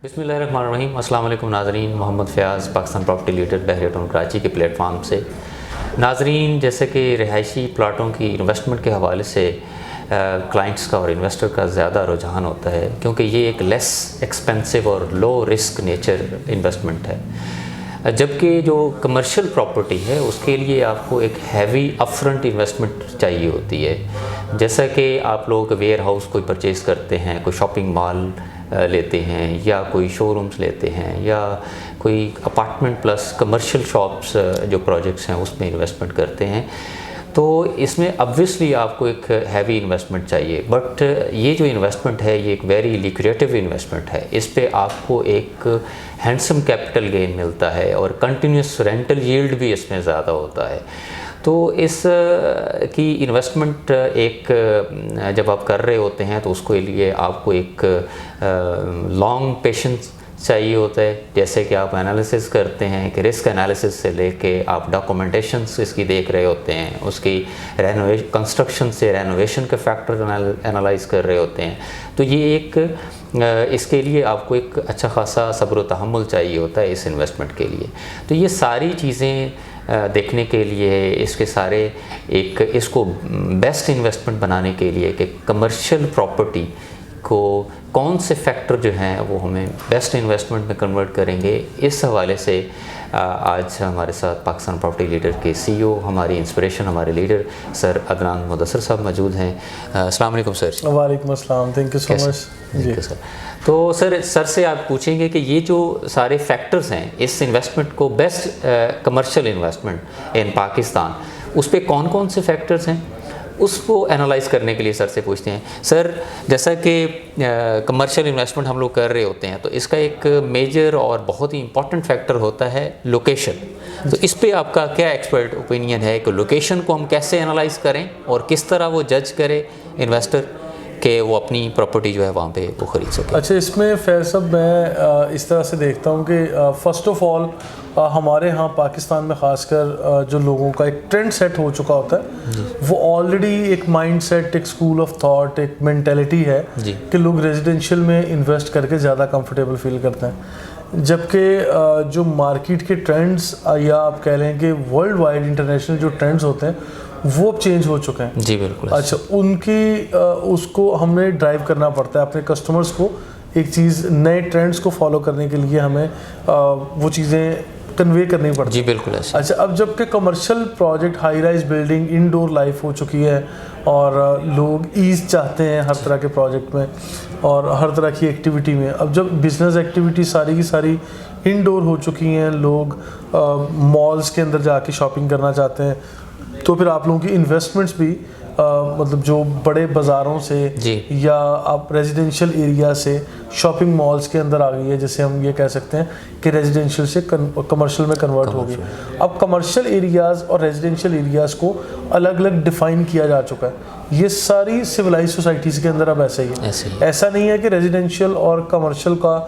बिस्मिल्लाहिर्रहमानिर्रहीम। अस्सलाम वालेकुम नाज़रीन, मोहम्मद फ़याज़ पाकिस्तान प्रॉपर्टी लीडर बहरिया टाउन कराची के प्लेटफॉर्म से। नाज़रीन, जैसे कि रिहायशी प्लाटों की इन्वेस्टमेंट के हवाले से क्लाइंट्स का और इन्वेस्टर का ज़्यादा रुझान होता है, क्योंकि ये एक लेस एक्सपेंसिव और लो रिस्क नेचर इन्वेस्टमेंट है। जबकि जो कमर्शियल प्रॉपर्टी है उसके लिए आपको एक हैवी अपफ्रंट इन्वेस्टमेंट चाहिए होती है। जैसा कि आप लोग वेयर हाउस कोई परचेज़ करते हैं, कोई शॉपिंग मॉल लेते हैं, या कोई शोरूम्स लेते हैं, या कोई अपार्टमेंट प्लस कमर्शियल शॉप्स जो प्रोजेक्ट्स हैं उसमें इन्वेस्टमेंट करते हैं, तो इसमें ऑब्वियसली आपको एक हैवी इन्वेस्टमेंट चाहिए। बट ये जो इन्वेस्टमेंट है ये एक वेरी लिक्रेटिव इन्वेस्टमेंट है। इस पे आपको एक हैंडसम कैपिटल गेन मिलता है और कंटिन्यूस रेंटल यील्ड भी इसमें ज़्यादा होता है। तो इस की इन्वेस्टमेंट एक जब आप कर रहे होते हैं तो उसके लिए आपको एक लॉन्ग पेशेंस चाहिए होता है। जैसे कि आप एनालिसिस करते हैं कि रिस्क एनालिसिस से लेके आप डॉक्यूमेंटेशंस इसकी देख रहे होते हैं, उसकी कंस्ट्रक्शन से रेनोवेशन के फैक्टर एनालाइज कर रहे होते हैं। तो ये एक इसके लिए आपको एक अच्छा खासा सब्र व तहम्मुल चाहिए होता है इस इन्वेस्टमेंट के लिए। तो ये सारी चीज़ें देखने के लिए इसके सारे एक इसको बेस्ट इन्वेस्टमेंट बनाने के लिए कि कमर्शियल प्रॉपर्टी को कौन से फैक्टर जो हैं वो हमें बेस्ट इन्वेस्टमेंट में कन्वर्ट करेंगे, इस हवाले से आज हमारे साथ पाकिस्तान प्रॉपर्टी लीडर के CEO, हमारी इंस्पिरेशन, हमारे लीडर सर अदनान मुदस्सिर साहब मौजूद हैं। अस्सलाम वालेकुम सर। वालेकुम अस्सलाम, thank you so much ji sir. तो सर से आप पूछेंगे कि ये जो सारे फैक्टर्स हैं इस इन्वेस्टमेंट को बेस्ट कमर्शियल इन्वेस्टमेंट इन पाकिस्तान, उस पर कौन कौन से फैक्टर्स हैं, उसको एनालाइज करने के लिए सर से पूछते हैं। सर, जैसा कि कमर्शियल इन्वेस्टमेंट हम लोग कर रहे होते हैं तो इसका एक मेजर और बहुत ही इंपॉर्टेंट फैक्टर होता है लोकेशन। तो इस पे आपका क्या एक्सपर्ट ओपिनियन है कि लोकेशन को हम कैसे एनालाइज करें और किस तरह वो जज करे इन्वेस्टर कि वो अपनी प्रॉपर्टी जो है वहाँ पे वो ख़रीद सके? अच्छा, इसमें फैज़ साहब मैं इस तरह से देखता हूँ कि फ़र्स्ट ऑफ़ ऑल हमारे यहाँ पाकिस्तान में ख़ासकर जो लोगों का एक ट्रेंड सेट हो चुका होता है, वो ऑलरेडी एक माइंड सेट, एक स्कूल ऑफ थॉट, एक मेंटेलिटी है कि लोग रेजिडेंशियल में इन्वेस्ट करके ज़्यादा कंफर्टेबल फील करते हैं। जबकि जो मार्केट के ट्रेंड्स या आप कह लें कि वर्ल्ड वाइड इंटरनेशनल जो ट्रेंड्स होते हैं वो अब चेंज हो चुके हैं। जी बिल्कुल। अच्छा, उनकी उसको हमने ड्राइव करना पड़ता है अपने कस्टमर्स को, एक चीज़ नए ट्रेंड्स को फॉलो करने के लिए हमें वो चीज़ें कन्वे करनी पड़ती है। जी बिल्कुल ऐसे। अच्छा, अब जबकि commercial project, high rise building, indoor life हो चुकी है और लोग ईज़ चाहते हैं हर तरह के प्रोजेक्ट में और हर तरह की एक्टिविटी में। अब जब बिजनेस एक्टिविटी सारी की सारी इंडोर हो चुकी हैं, लोग मॉल्स के अंदर जाके शॉपिंग करना चाहते हैं, तो फिर आप लोगों की इन्वेस्टमेंट्स भी मतलब जो बड़े बाज़ारों से या आप रेजिडेंशियल एरिया से शॉपिंग मॉल्स के अंदर आ गई है, जैसे हम ये कह सकते हैं कि रेजिडेंशियल से कमर्शियल में कन्वर्ट हो गई। अब कमर्शियल एरियाज़ और रेजिडेंशियल एरियाज़ को अलग अलग डिफ़ाइन किया जा चुका है। ये सारी सिविलाइज सोसाइटीज़ के अंदर अब ऐसा ही है। ऐसा नहीं है कि रेजिडेंशियल और कमर्शियल का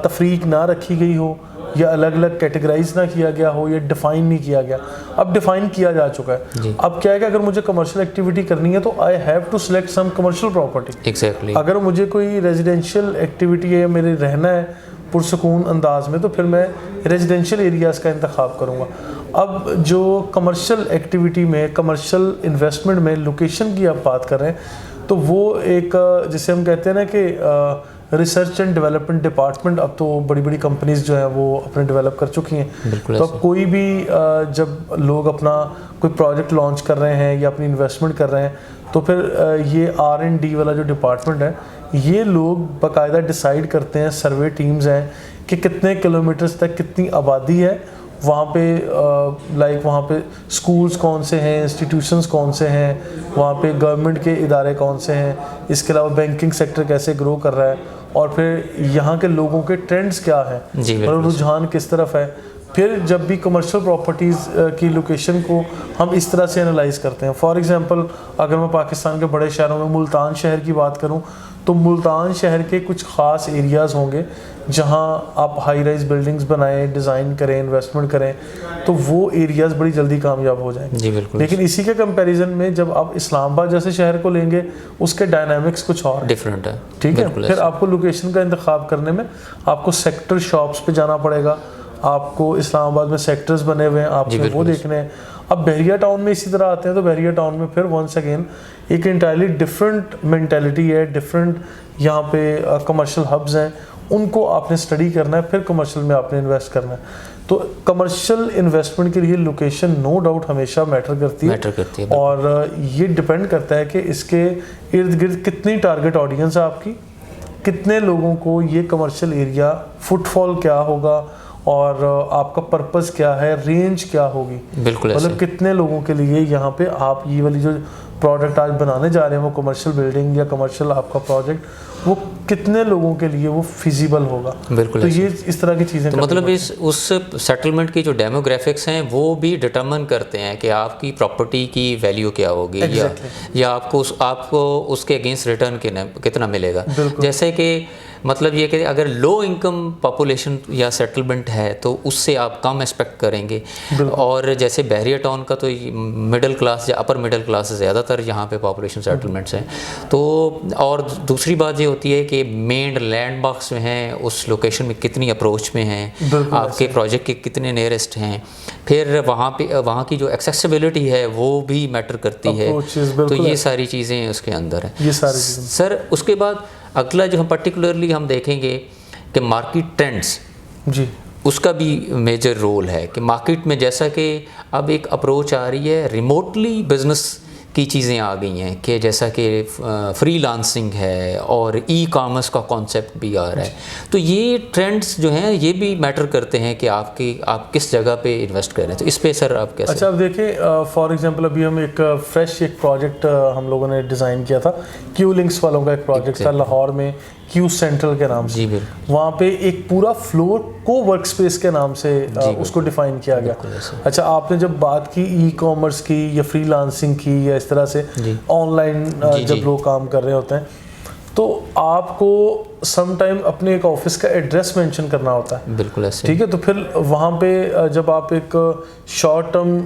तफरीक ना रखी गई हो या अलग अलग कैटेगराइज ना किया गया हो या डिफ़ाइन नहीं किया गया। अब डिफ़ाइन किया जा चुका है। अब क्या है कि अगर मुझे कमर्शियल एक्टिविटी करनी है तो I have to select some commercial property. Exactly. अगर मुझे कोई रेजिडेंशियल एक्टिविटी है या मेरे रहना है पुरसकून अंदाज में, तो फिर मैं रेजिडेंशियल एरियाज़ का इंतखाब करूँगा। अब जो कमर्शियल एक्टिविटी में, कमर्शियल इन्वेस्टमेंट में लोकेशन की आप बात कर रहे हैं, तो वो एक जिसे हम कहते हैं ना कि रिसर्च एंड डेवलपमेंट डिपार्टमेंट अब तो बड़ी बड़ी कंपनीज जो हैं वो अपने डेवलप कर चुकी हैं। तो अब कोई भी जब लोग अपना कोई प्रोजेक्ट लॉन्च कर रहे हैं या अपनी इन्वेस्टमेंट कर रहे हैं, तो फिर ये R&D वाला जो डिपार्टमेंट है, ये लोग बाकायदा डिसाइड करते हैं, सर्वे टीम्स हैं कि कितने किलोमीटर्स तक कितनी आबादी है वहाँ पे, वहाँ पे स्कूल्स कौन से हैं, इंस्टीट्यूशंस कौन से हैं, वहाँ पे गवर्नमेंट के इदारे कौन से हैं, इसके अलावा बैंकिंग सेक्टर कैसे ग्रो कर रहा है, और फिर यहाँ के लोगों के ट्रेंड्स क्या हैं और रुझान किस तरफ है। फिर जब भी कमर्शियल प्रॉपर्टीज़ की लोकेशन को हम इस तरह से एनालाइज करते हैं, फॉर एग्जांपल अगर मैं पाकिस्तान के बड़े शहरों में मुल्तान शहर की बात करूं, तो मुल्तान शहर के कुछ ख़ास एरियाज़ होंगे जहां आप हाई राइज बिल्डिंग्स बनाएं, डिज़ाइन करें, इन्वेस्टमेंट करें, तो वो एरियाज़ बड़ी जल्दी कामयाब हो जाएंगे। जी बिल्कुल। लेकिन इसी के कंपैरिजन में जब आप इस्लामाबाद जैसे शहर को लेंगे, उसके डायनामिक्स कुछ और डिफरेंट है। ठीक है। फिर आपको लोकेशन का इंतखाब करने में आपको सेक्टर शॉप्स पे जाना पड़ेगा, आपको इस्लामाबाद में सेक्टर्स बने हुए हैं, आपको वो देखने हैं। अब बहरिया टाउन में इसी तरह आते हैं, तो बहरिया टाउन में फिर वंस अगेन एक इंटायरली डिफरेंट मेंटालिटी है, डिफरेंट यहाँ पे कमर्शियल हब्स हैं, उनको आपने स्टडी करना है, फिर कमर्शियल में आपने इन्वेस्ट करना है। तो कमर्शियल इन्वेस्टमेंट के लिए लोकेशन नो डाउट हमेशा मैटर करती है और ये डिपेंड करता है कि इसके इर्द गिर्द कितनी टारगेट ऑडियंस है आपकी, कितने लोगों को ये कमर्शियल एरिया, फुटफॉल क्या होगा और आपका पर्पस क्या है, रेंज क्या होगी, बिल्कुल मतलब कितने लोगों के लिए यहाँ पे आप ये वाली जो प्रोडक्ट आज बनाने जा रहे हैं, वो कमर्शियल बिल्डिंग या कमर्शियल आपका प्रोजेक्ट, वो कितने लोगों के लिए वो फिजिबल होगा। बिल्कुल। तो ये इस तरह की चीज़ें तो मतलब इस उस सेटलमेंट की जो डेमोग्राफिक्स हैं वो भी डिटरमिन करते हैं कि आपकी प्रॉपर्टी की वैल्यू क्या होगी, या आपको उसके अगेंस्ट रिटर्न कितना मिलेगा। जैसे कि मतलब ये कि अगर लो इनकम पॉपुलेशन या सेटलमेंट है तो उससे आप कम एक्सपेक्ट करेंगे, और जैसे बहरिया टाउन का तो मिडिल क्लास या अपर मिडिल क्लास ज़्यादातर यहाँ पे पॉपुलेशन सेटलमेंट्स हैं। तो और दूसरी बात ये होती है कि मेन लैंडमार्क्स में हैं, उस लोकेशन में कितनी अप्रोच में हैं, आपके प्रोजेक्ट के कितने नियरेस्ट हैं, फिर वहाँ की जो एक्सेसिबिलिटी है वो भी मैटर करती है। तो ये सारी चीज़ें उसके अंदर हैं। ये सारी चीज़ें सर, उसके बाद अगला जो हम पर्टिकुलरली हम देखेंगे कि मार्केट ट्रेंड्स, जी, उसका भी मेजर रोल है कि मार्केट में जैसा कि अब एक अप्रोच आ रही है, रिमोटली बिजनेस की चीज़ें आ गई हैं कि जैसा कि फ्रीलांसिंग है और ई कॉमर्स का कॉन्सेप्ट भी आ रहा है। तो ये ट्रेंड्स जो हैं ये भी मैटर करते हैं कि आप किस जगह पे इन्वेस्ट कर रहे हैं। तो इस पे सर आप कैसे? अच्छा, अब देखिए फॉर एग्जांपल अभी हम एक फ्रेश एक प्रोजेक्ट हम लोगों ने डिज़ाइन किया था, क्यू लिंक्स वालों का एक प्रोजेक्ट था लाहौर में, क्यू सेंट्रल के नाम से। वहाँ पे एक पूरा फ्लोर को वर्क स्पेस के नाम से उसको डिफाइन किया गया। अच्छा, आपने जब बात की ई कॉमर्स की या फ्रीलांसिंग की या इस तरह से ऑनलाइन जब लोग काम कर रहे होते हैं, तो आपको सम टाइम अपने एक ऑफिस का एड्रेस मेंशन करना होता है। बिल्कुल ऐसे। ठीक है, तो फिर वहाँ पे जब आप एक शॉर्ट टर्म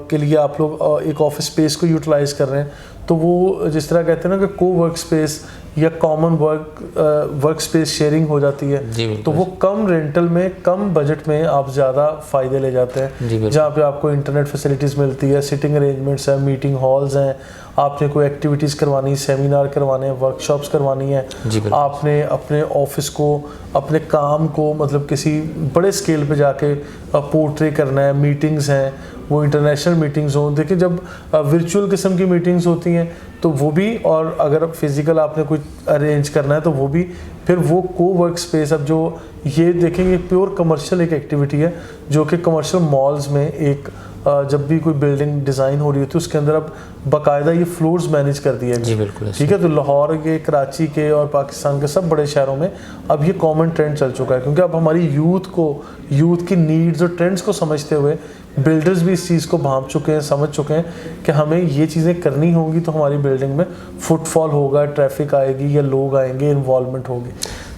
के लिए आप लोग एक ऑफिस स्पेस को यूटिलाइज कर रहे हैं, तो वो जिस तरह कहते हैं ना कि को वर्क स्पेस या कॉमन वर्क स्पेस शेयरिंग हो जाती है, तो वो कम रेंटल में, कम बजट में आप ज़्यादा फ़ायदे ले जाते हैं। जहाँ पे आपको इंटरनेट फैसिलिटीज़ मिलती है, सिटिंग अरेंजमेंट्स हैं, मीटिंग हॉल्स हैं, आपने कोई एक्टिविटीज़ करवानी, सेमिनार करवाने हैं, वर्कशॉप्स करवानी है, आपने अपने ऑफिस को, अपने काम को मतलब किसी बड़े स्केल पे जाके पोर्ट्रे करना है, मीटिंग्स हैं, वो इंटरनेशनल मीटिंग्स हों। देखिए, जब वर्चुअल किस्म की मीटिंग्स होती हैं तो वो भी, और अगर फिज़िकल आपने कुछ अरेंज करना है तो वो भी, फिर वो को वर्क स्पेस, अब जो ये देखेंगे प्योर कमर्शियल एक एक्टिविटी है जो कि कमर्शियल मॉल्स में एक जब भी कोई बिल्डिंग डिज़ाइन हो रही होती है उसके अंदर अब बाकायदा ये फ्लोर्स मैनेज कर दिए जी बिल्कुल। ठीक है, तो लाहौर के, कराची के और पाकिस्तान के सब बड़े शहरों में अब ये कॉमन ट्रेंड चल चुका है, क्योंकि अब हमारी यूथ की नीड्स और ट्रेंड्स को समझते हुए बिल्डर्स भी इस चीज़ को भांप चुके हैं, समझ चुके हैं कि हमें ये चीज़ें करनी होंगी तो हमारी बिल्डिंग में फुटफॉल होगा, ट्रैफिक आएगी या लोग आएंगे, इन्वॉल्वमेंट होगी।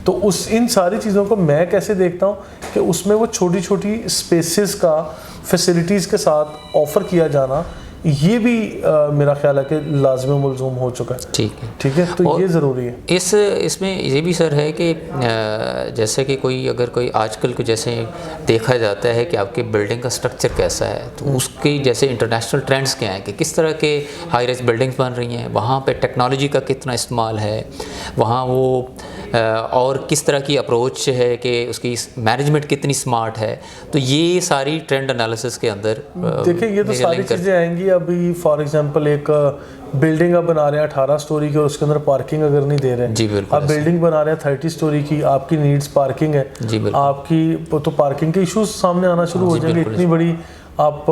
तो इन सारी चीज़ों को मैं कैसे देखता हूँ कि उसमें वो छोटी छोटी स्पेसेस का फैसिलिटीज़ के साथ ऑफ़र किया जाना, ये भी मेरा ख्याल है कि लाज़मी मुलज़ूम हो चुका है। ठीक है, तो ये ज़रूरी है। इसमें ये भी सर है कि जैसे कि अगर कोई आजकल को जैसे देखा जाता है कि आपके बिल्डिंग का स्ट्रक्चर कैसा है, तो उसकी जैसे इंटरनेशनल ट्रेंड्स क्या हैं कि किस तरह के हाई राइज बिल्डिंग्स बन रही हैं, वहाँ पे टेक्नोलॉजी का कितना इस्तेमाल है, वहाँ वो और किस तरह की अप्रोच है कि उसकी मैनेजमेंट कितनी स्मार्ट है। तो ये सारी ट्रेंड एनालिसिस के अंदर देखिए, ये तो सारी चीज़ें आएंगी। अभी फॉर एग्जांपल एक बिल्डिंग आप बना रहे हैं 18 स्टोरी की और उसके अंदर पार्किंग अगर नहीं दे रहे हैं, जी बिल्कुल, आप बिल्डिंग बना रहे हैं 30 स्टोरी की, आपकी नीड्स पार्किंग है, जी बिल्कुल, आपकी तो पार्किंग के इश्यूज सामने आना शुरू हो जाएंगे। इतनी बड़ी आप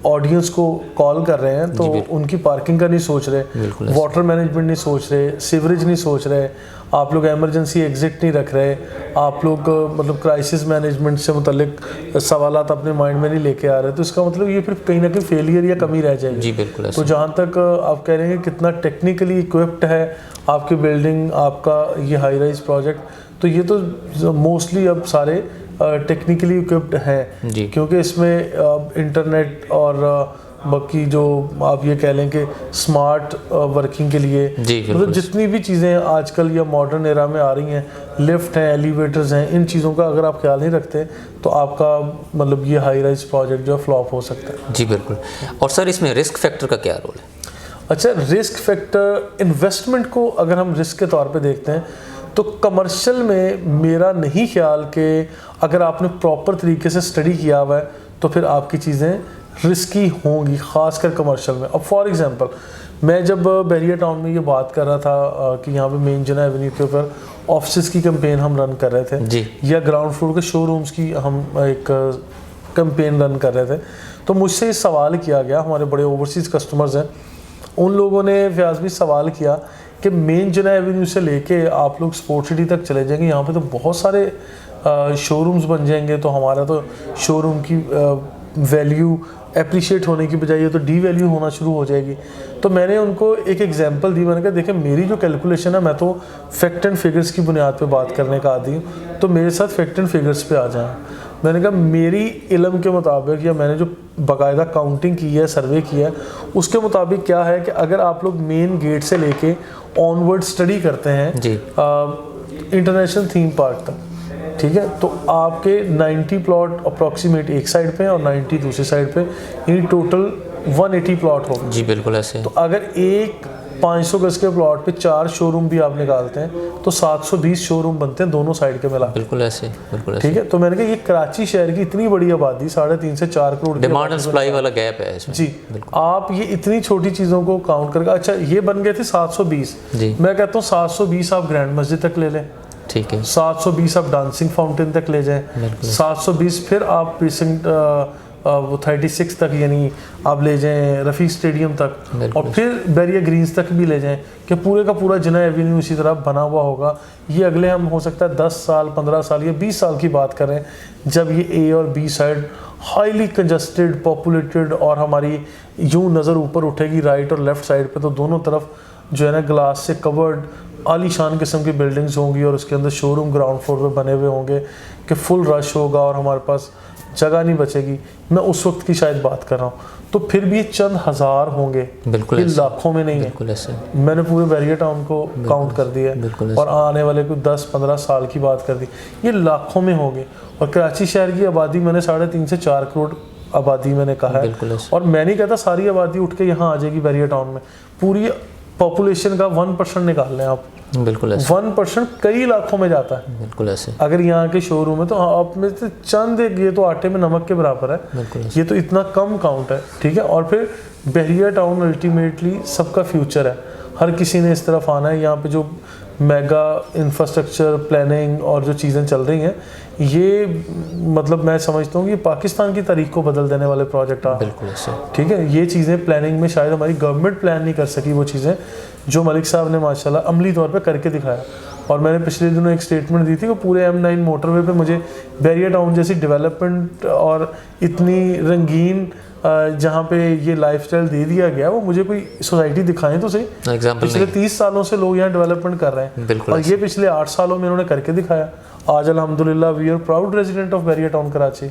ऑडियंस को कॉल कर रहे हैं तो उनकी पार्किंग का नहीं सोच रहे, वाटर मैनेजमेंट नहीं सोच रहे, सीवरेज नहीं सोच रहे, आप लोग एमरजेंसी एग्जिट नहीं रख रहे, आप लोग मतलब क्राइसिस मैनेजमेंट से मुतल्लिक सवालात अपने माइंड में नहीं लेके आ रहे, तो इसका मतलब ये फिर कहीं ना कहीं फेलियर या कमी रह जाएगी। जी बिल्कुल। तो जहाँ तक आप कह रहे हैं कि कितना टेक्निकली इक्विप्ड है आपकी बिल्डिंग, आपका ये हाई राइज प्रोजेक्ट, तो ये तो मोस्टली अब सारे टेक्निकली इक्विप्ड हैं, क्योंकि इसमें इंटरनेट और बाकी जो आप ये कह लें कि स्मार्ट वर्किंग के लिए मतलब जितनी भी चीज़ें आजकल या मॉडर्न एरा में आ रही हैं, लिफ्ट हैं, एलिवेटर्स हैं, इन चीज़ों का अगर आप ख्याल नहीं रखते तो आपका मतलब ये हाई राइज प्रोजेक्ट जो है फ्लॉप हो सकता है। जी बिल्कुल। और सर इसमें रिस्क फैक्टर का क्या रोल है? अच्छा, रिस्क फैक्टर इन्वेस्टमेंट को अगर हम रिस्क के तौर पे देखते हैं तो कमर्शियल में मेरा नहीं ख्याल कि अगर आपने प्रॉपर तरीके से स्टडी किया हुआ है तो फिर आपकी चीज़ें रिस्की होंगी, ख़ासकर कमर्शियल में। अब फॉर एग्जांपल मैं जब बहरिया टाउन में ये बात कर रहा था कि यहाँ पे मेन जना एवेन्यू के ऊपर ऑफिस की कैंपेन हम रन कर रहे थे जी, या ग्राउंड फ्लोर के शोरूम्स की हम एक कैंपेन रन कर रहे थे, तो मुझसे ये सवाल किया गया, हमारे बड़े ओवरसीज़ कस्टमर्स हैं, उन लोगों ने फ्याज भी सवाल किया कि मेन जना एवेन्यू से लेके आप लोग स्पोर्ट्स सिटी तक चले जाएंगे, यहाँ पे तो बहुत सारे शोरूम्स बन जाएंगे, तो हमारा तो शोरूम की वैल्यू एप्रिशिएट होने की बजाय ये तो डी वैल्यू होना शुरू हो जाएगी। तो मैंने उनको एक एग्जांपल दी, मैंने कहा देखिए मेरी जो कैलकुलेशन है, मैं तो फैक्ट एंड फिगर्स की बुनियाद पे बात करने का आदी हूँ, तो मेरे साथ फैक्ट एंड फिगर्स पे आ जाएं। मैंने कहा मेरी इल्म के मुताबिक या मैंने जो बाकायदा काउंटिंग की है, सर्वे किया है, उसके मुताबिक क्या है कि अगर आप लोग मेन गेट से लेके ऑनवर्ड स्टडी करते हैं इंटरनेशनल थीम पार्क तक, ठीक है, तो आपके 90 प्लॉट अप्रॉक्सीमेट एक साइड पे और 90 दूसरी साइड पे, यानी टोटल 180 प्लॉट होगा। जी बिल्कुल ऐसे। तो अगर एक 500 गज के प्लॉट पे 4 शोरूम भी आप निकालते हैं तो 720 शोरूम बनते हैं दोनों साइड के मिला। बिल्कुल ऐसे, बिल्कुल ऐसे। ठीक है, तो मैंने कहा ये कराची शहर की इतनी बड़ी आबादी, 3.5 से 4 करोड़ डिमांड एंड सप्लाई वाला गैप है इसमें। जी, आप ये इतनी छोटी चीज़ों को काउंट करके, अच्छा ये बन गए थे 720, मैं कहता हूँ 720 आप ग्रैंड मस्जिद तक ले लें, ठीक है, 720 आप डांसिंग फाउंटेन तक ले जाएं, 720 फिर आप प्रीसिंक्ट वो 36 तक यानी आप ले जाएं रफ़ीक स्टेडियम तक, और फिर बैरिया ग्रीन्स तक भी ले जाएं कि पूरे का पूरा जना एवेन्यू इसी तरह बना हुआ होगा। ये अगले हम हो सकता है 10 साल 15 साल या 20 साल की बात करें, जब ये ए और B side highly congested populated और हमारी यूँ नज़र ऊपर उठेगी राइट और लेफ़्ट साइड पे, तो दोनों तरफ जो है ना ग्लास से कवर्ड आलीशान किस्म की बिल्डिंग्स होंगी और उसके अंदर शोरूम ग्राउंड फ्लोर पे बने हुए होंगे कि फुल रश होगा और हमारे पास जगह नहीं बचेगी। मैं उस वक्त की शायद बात कर रहा हूँ, तो फिर भी चंद हज़ार होंगे, ये लाखों में नहीं है। मैंने पूरे बहरिया टाउन को काउंट कर दिया और आने वाले को 10-15 साल की बात कर दी, ये लाखों में होंगे। और कराची शहर की आबादी मैंने 3.5 से 4 करोड़ आबादी मैंने कहा है, और मैं नहीं कहता सारी आबादी उठ के यहाँ आ जाएगी बहरिया टाउन में। पूरी पॉपुलेशन का 1% निकाल लें आप, बिल्कुल 1% कई लाखों में जाता है, बिल्कुल ऐसे। अगर यहाँ के शोरूम है तो आप में से चंद एक, ये तो आटे में नमक के बराबर है, ये तो इतना कम काउंट है, ठीक है। और फिर बहरिया टाउन अल्टीमेटली सबका फ्यूचर है, हर किसी ने इस तरफ आना है। यहाँ पे जो मेगा इंफ्रास्ट्रक्चर प्लानिंग और जो चीज़ें चल रही हैं, ये मतलब मैं समझता हूँ कि पाकिस्तान की तारीख को बदल देने वाले प्रोजेक्ट आ, बिल्कुल ऐसे, ठीक है। ये चीज़ें प्लानिंग में शायद हमारी गवर्नमेंट प्लान नहीं कर सकी, वो चीज़ें जो मलिक साहब ने माशाल्लाह अमली तौर पे करके दिखाया। और मैंने पिछले दिनों एक स्टेटमेंट दी थी कि पूरे M9 मोटरवे पे मुझे बहरिया टाउन जैसी डेवलपमेंट और इतनी रंगीन जहाँ पे ये लाइफस्टाइल दे दिया गया, वो मुझे कोई सोसाइटी दिखाएं तो सही। पिछले 30 सालों से लोग यहाँ डेवलपमेंट कर रहे हैं और ये पिछले 8 सालों में इन्होंने करके दिखाया। आज अल्हम्दुलिल्लाह we are proud resident of Bahria Town Karachi,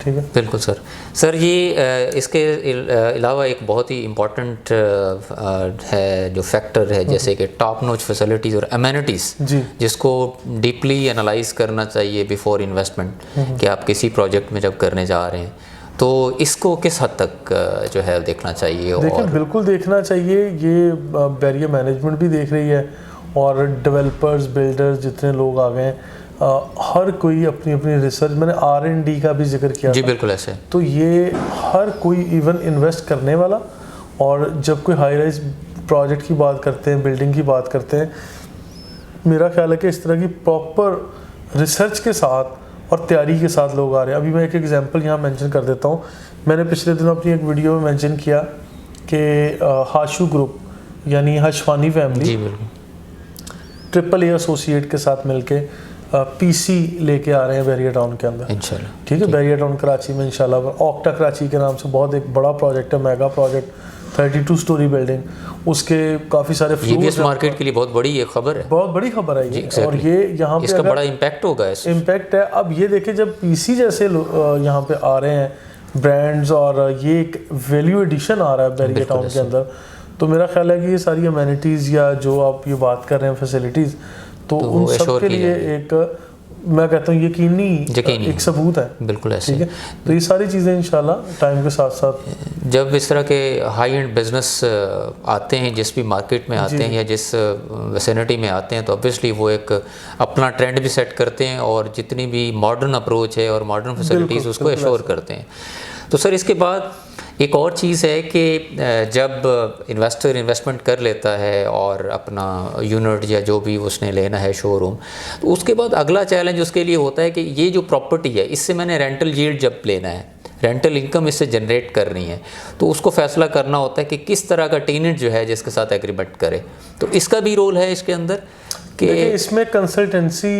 ठीक है। बिल्कुल सर ये इसके अलावा एक बहुत ही इम्पॉर्टेंट है जो फैक्टर है, जैसे कि टॉप नॉच फैसिलिटीज़ और अमेनिटीज़, जिसको डीपली एनालाइज करना चाहिए बिफोर इन्वेस्टमेंट, कि आप किसी प्रोजेक्ट में जब करने जा रहे हैं तो इसको किस हद तक जो है देखना चाहिए। देखिए बिल्कुल देखना चाहिए, ये बहरिया मैनेजमेंट भी देख रही है और डेवलपर्स बिल्डर्स जितने लोग आ गए हैं, हर कोई अपनी अपनी रिसर्च, मैंने R&D का भी जिक्र किया जी, बिल्कुल ऐसे। तो ये हर कोई इवन इन्वेस्ट करने वाला, और जब कोई हाई राइज प्रोजेक्ट की बात करते हैं, बिल्डिंग की बात करते हैं, मेरा ख्याल है कि इस तरह की प्रॉपर रिसर्च के साथ और तैयारी के साथ लोग आ रहे हैं। अभी मैं एक एग्जांपल यहाँ मेंशन कर देता हूँ। मैंने पिछले दिनों अपनी एक वीडियो में मेंशन किया कि हाशू ग्रुप यानी हशवानी फैमिली PPL एसोसिएट के साथ मिलके पीसी लेके आ रहे हैं बहरिया टाउन के अंदर इंशाल्लाह। ठीक है, बहरिया टाउन कराची में इंशाल्लाह। ऑक्टा कराची के नाम से बहुत एक बड़ा प्रोजेक्ट है, मेगा प्रोजेक्ट, 32 स्टोरी बिल्डिंग, उसके काफ़ी सारे फ्लोर्स मार्केट के लिए बहुत बड़ी ये खबर है, बहुत बड़ी खबर है ये। और ये यहाँ पे इसका बड़ा इम्पैक्ट होगा, इम्पैक्ट है। अब ये देखें जब पीसी जैसे यहाँ पे आ रहे हैं ब्रांड्स और ये एक वैल्यू एडिशन आ रहा है बहरिया टाउन के अंदर, तो मेरा ख्याल है कि ये सारी अमेनिटीज़ या जो आप ये बात कर रहे हैं फैसिलिटीज़, तो उन सब के लिए एक मैं कहता हूँ यकीनी एक सबूत है। बिल्कुल ऐसे। ठीक है, तो ये सारी चीज़ें इंशाल्लाह टाइम के साथ साथ जब इस तरह के हाई एंड बिजनेस आते हैं, जिस भी मार्केट में आते हैं या जिस विसिनिटी में आते हैं, तो ऑब्वियसली वो एक अपना ट्रेंड भी सेट करते हैं और जितनी भी मॉडर्न अप्रोच है और मॉडर्न फैसिलिटीज़ उसको एश्योर करते हैं। तो सर इसके बाद एक और चीज़ है कि जब इन्वेस्टर इन्वेस्टमेंट कर लेता है और अपना यूनिट या जो भी उसने लेना है शोरूम, तो उसके बाद अगला चैलेंज उसके लिए होता है कि ये जो प्रॉपर्टी है इससे मैंने रेंटल यील्ड जब लेना है, रेंटल इनकम इससे जनरेट करनी है, तो उसको फैसला करना होता है कि किस तरह का टेनेंट जो है जिसके साथ एग्रीमेंट करे। तो इसका भी रोल है इसके अंदर कि इसमें कंसल्टेंसी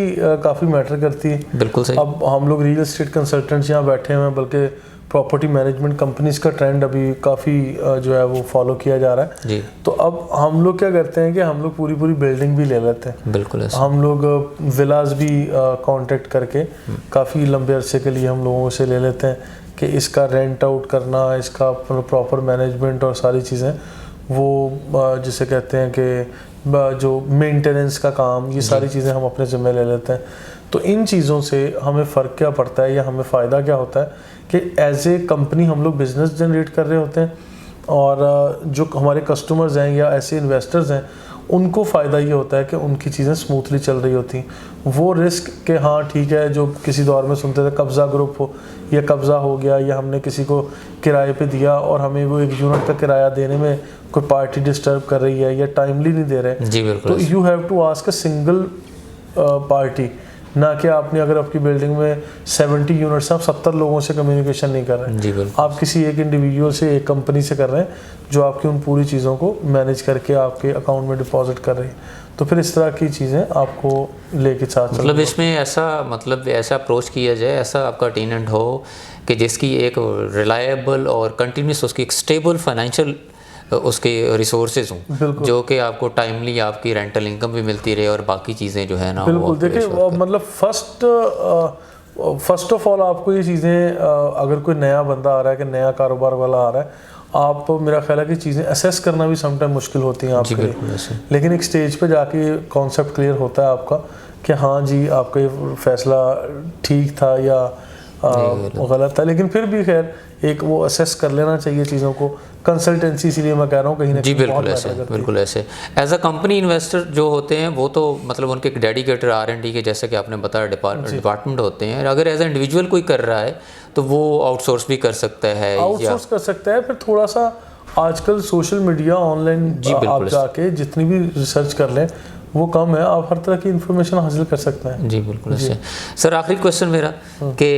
काफ़ी मैटर करती है। बिल्कुल सही। अब हम लोग रियल एस्टेट कंसल्टेंट्स यहाँ बैठे हुए हैं, बल्कि प्रॉपर्टी मैनेजमेंट कंपनीज का ट्रेंड अभी काफ़ी जो है वो फॉलो किया जा रहा है जी। तो अब हम लोग क्या करते हैं कि हम लोग पूरी बिल्डिंग भी ले लेते हैं। बिल्कुल ऐसा। हम लोग विलास भी कांटेक्ट करके काफ़ी लंबे अरसे के लिए हम लोगों से ले लेते हैं कि इसका रेंट आउट करना, इसका प्रॉपर मैनेजमेंट और सारी चीज़ें वो जिसे कहते हैं कि जो मेंटेनेंस का काम, ये सारी चीज़ें हम अपने ज़िम्मे ले लेते हैं। तो इन चीज़ों से हमें फ़र्क क्या पड़ता है या हमें फ़ायदा क्या होता है कि एज ए कंपनी हम लोग बिज़नेस जनरेट कर रहे होते हैं और जो हमारे कस्टमर्स हैं या ऐसे इन्वेस्टर्स हैं उनको फ़ायदा ये होता है कि उनकी चीज़ें स्मूथली चल रही होती हैं। वो रिस्क के हाँ ठीक है, जो किसी दौर में सुनते थे कब्ज़ा ग्रुप हो या कब्ज़ा हो गया या हमने किसी को किराए पे दिया और हमें वो एक यूनिट का किराया देने में कोई पार्टी डिस्टर्ब कर रही है या टाइमली नहीं दे रहे जी, बिल्कुल। तो you have to ask a single party, ना कि आपने अगर आपकी बिल्डिंग में 70 यूनिट्स हैं, आप 70 लोगों से कम्युनिकेशन नहीं कर रहे हैं। आप किसी एक इंडिविजुअल से, एक कंपनी से कर रहे हैं जो आपकी उन पूरी चीज़ों को मैनेज करके आपके अकाउंट में डिपॉजिट कर रही है। तो फिर इस तरह की चीज़ें आपको लेके साथ मतलब इसमें ऐसा अप्रोच किया जाए, ऐसा आपका टेनेंट हो कि जिसकी एक रिलायबल और कंटिन्यूस उसकी एक स्टेबल फाइनेंशियल उसके रिसोर्सेज हों, जो कि आपको टाइमली आपकी रेंटल इनकम भी मिलती रहे और बाकी चीज़ें जो है ना। बिल्कुल, देखिए मतलब फर्स्ट ऑफ ऑल आपको ये चीज़ें अगर कोई नया बंदा आ रहा है कि नया कारोबार वाला आ रहा है, आप मेरा ख्याल है कि चीज़ें असेस करना भी समटाइम मुश्किल होती हैं आपके लिए, लेकिन एक स्टेज पे जाके कॉन्सेप्ट क्लियर होता है आपका कि हाँ जी आपका ये फैसला ठीक था या गलत था। लेकिन फिर भी खैर एक वो असेस कर लेना चाहिए चीज़ों को। कंसल्टेंसी इसीलिए मैं कह रहा हूँ कहीं ना कहीं बिल्कुल ऐसे एज अ कंपनी इन्वेस्टर जो होते हैं वो तो मतलब उनके एक डेडिकेटेड R&D के जैसे कि आपने बताया डिपार्टमेंट होते हैं। अगर एज ए इंडिविजुअल कोई कर रहा है तो वो आउटसोर्स भी कर सकता है, आउटसोर्स कर सकता है। फिर थोड़ा सा आजकल सोशल मीडिया ऑनलाइन आप जाके जितनी भी रिसर्च कर लें वो कम है, आप हर तरह की इन्फॉर्मेशन हासिल कर सकते हैं। जी बिल्कुल ऐसे। सर आखिरी क्वेश्चन मेरा कि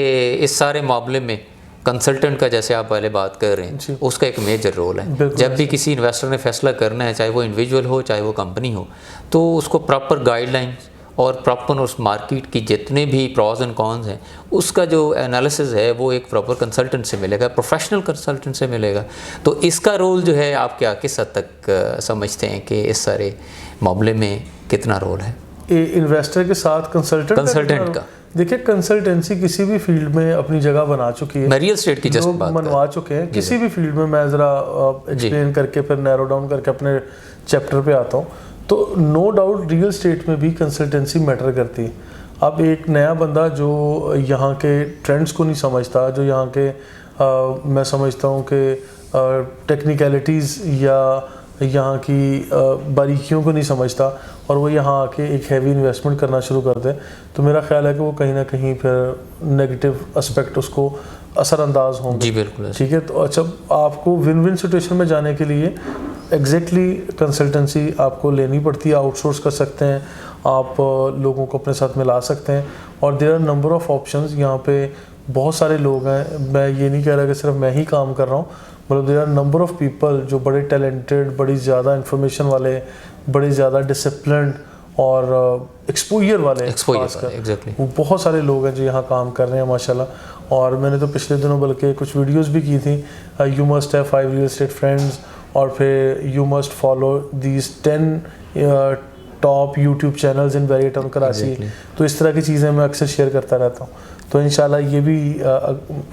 इस सारे मामले में कंसल्टेंट का जैसे आप पहले बात कर रहे हैं उसका एक मेजर रोल है। जब भी किसी इन्वेस्टर ने फैसला करना है, चाहे वो इंडिविजुअल हो चाहे वो कंपनी हो, तो उसको प्रॉपर गाइडलाइंस और प्रॉपर उस मार्केट की जितने भी प्रॉज एंड कॉन्स हैं उसका जो एनालिसिस है वो एक प्रॉपर कंसल्टेंट से मिलेगा, प्रोफेशनल कंसल्टेंट से मिलेगा। तो इसका रोल जो है आप क्या किस हद तक समझते हैं कि इस सारे मामले में कितना रोल है इन्वेस्टर के साथ कंसल्टेंट का? देखिए कंसल्टेंसी किसी भी फील्ड में अपनी जगह बना चुकी है। मैं रियल एस्टेट की जस्ट बात मनवा चुके हैं किसी भी फील्ड में। मैं ज़रा एक्सप्लेन करके फिर नैरो डाउन करके अपने चैप्टर पे आता हूँ। तो नो डाउट रियल एस्टेट में भी कंसल्टेंसी मैटर करती है। अब एक नया बंदा जो यहाँ के ट्रेंड्स को नहीं समझता, जो यहाँ के मैं समझता हूँ कि टेक्निकलिटीज़ या यहाँ की बारीकियों को नहीं समझता और वो यहाँ आके एक हैवी इन्वेस्टमेंट करना शुरू कर दे, तो मेरा ख्याल है कि वो कहीं ना कहीं फिर नेगेटिव एस्पेक्ट उसको असरअंदाज होंगे। जी बिल्कुल ठीक है। तो अच्छा आपको विन विन सिचुएशन में जाने के लिए एग्जैक्टली कंसल्टेंसी आपको लेनी पड़ती है। आउटसोर्स कर सकते हैं आप लोगों को अपने साथ मिला सकते हैं। और there are number of options, यहाँ पे बहुत सारे लोग हैं, मैं ये नहीं कह रहा कि सिर्फ मैं ही काम कर रहा हूँ, मतलब there are number of people जो बड़े टैलेंटेड, बड़ी ज़्यादा इन्फॉर्मेशन वाले, बड़े ज़्यादा डिसिप्लिन्ड और एक्सपोजर वाले, एग्जैक्टली वो बहुत सारे लोग हैं जो यहाँ काम कर रहे हैं माशाल्लाह। और मैंने तो पिछले दिनों बल्कि कुछ वीडियोस भी की थी, you must have 5 real estate friends, और फिर you must follow these 10 top YouTube channels in Bahria Town Karachi. तो इस तरह की चीज़ें मैं अक्सर शेयर करता रहता हूँ। तो इंशाल्लाह ये भी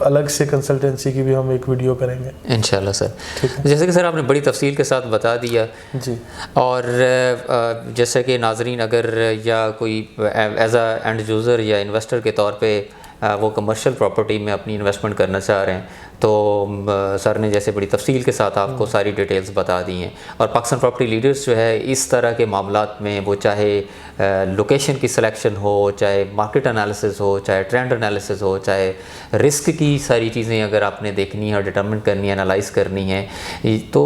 अलग से कंसल्टेंसी की भी हम एक वीडियो करेंगे इंशाल्लाह सर। जैसे कि सर आपने बड़ी तफसील के साथ बता दिया जी, और जैसे कि नाजरीन अगर या कोई एज अ एंड यूज़र या इन्वेस्टर के तौर पे वो कमर्शियल प्रॉपर्टी में अपनी इन्वेस्टमेंट करना चाह रहे हैं, तो सर ने जैसे बड़ी तफसील के साथ आपको सारी डिटेल्स बता दी हैं। और पाकिस्तान प्रॉपर्टी लीडर्स जो है इस तरह के मामलात में, वो चाहे लोकेशन की सिलेक्शन हो, चाहे मार्केट एनालिसिस हो, चाहे ट्रेंड एनालिसिस हो, चाहे रिस्क की सारी चीज़ें अगर आपने देखनी है और डिटरमिन करनी है, एनालाइज करनी है, तो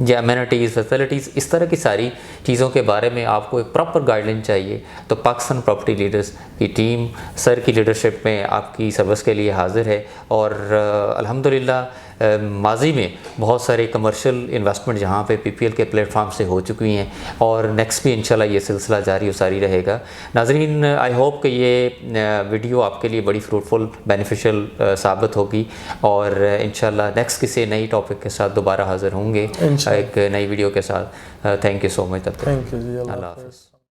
या अमेनिटीज़, फैसिलिटीज़, इस तरह की सारी चीज़ों के बारे में आपको एक प्रॉपर गाइडलाइन चाहिए, तो पाकिस्तान प्रॉपर्टी लीडर्स की टीम सर की लीडरशिप में आपकी सर्विस के लिए हाजिर है। और अल्हम्दुलिल्लाह माजी में बहुत सारे कमर्शियल इन्वेस्टमेंट जहाँ पे PPL के प्लेटफॉर्म से हो चुकी हैं, और नेक्स्ट भी इंशाल्लाह ये सिलसिला जारी और सारी रहेगा। नाजरीन, आई होप कि ये वीडियो आपके लिए बड़ी फ्रूटफुल, बेनिफिशियल साबित होगी, और इंशाल्लाह नेक्स्ट किसी नई टॉपिक के साथ दोबारा हाजिर होंगे एक नई वीडियो के साथ। Thank you so much. तब तक थैंक यू जी, अल्लाह हाफ़िज़।